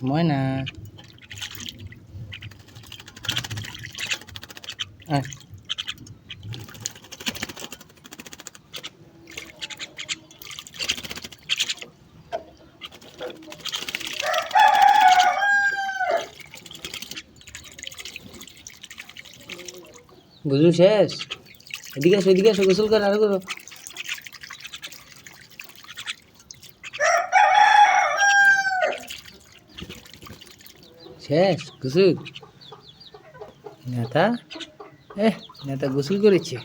ময়না আয় গোসল শেষ এদিকে আসো গোসল কর আরো করো শেষ গোসল নেতা নেতা গোসল করেছে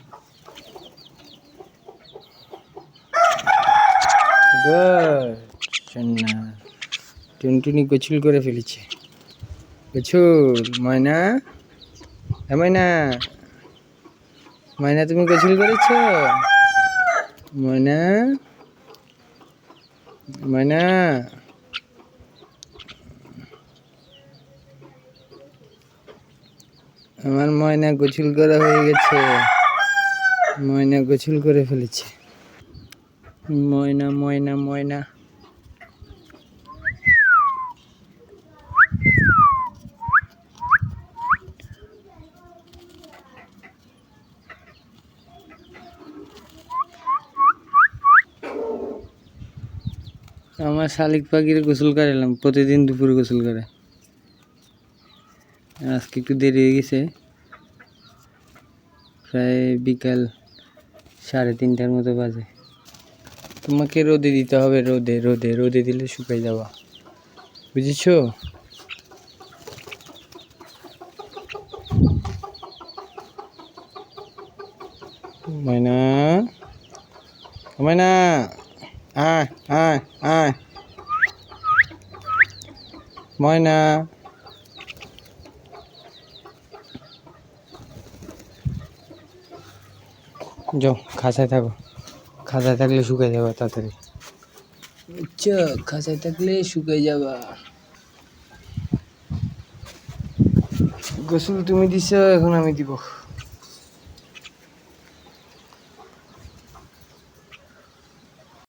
টুনটুনি গোসল করে ফেলেছে গোসল ময়না ময়না ময়না তুমি গোসল করেছ ময়না ময়না আমার ময়না গোসল করা হয়ে গেছে ময়না গোসল করে ফেলেছে ময়না ময়না ময়না আমার শালিক পাখির গোসল করালাম প্রতিদিন দুপুরে গোসল করে আজকে একটু দেরি হয়ে গেছে প্রায় বিকাল 3:30টার মতো বাজে তোমাকে রোদে দিতে হবে রোদে রোদে রোদে দিলে শুকাই যাবা বুঝেছো ময়না ময়না আয় আয় আয় ময়না যাও খাঁচায় থাকো খাঁচায় থাকলে শুকাই যাবা তাড়াতাড়ি আচ্ছা খাঁচায় থাকলে শুকাই যাবা গোসল তুমি দিছো এখন আমি দিব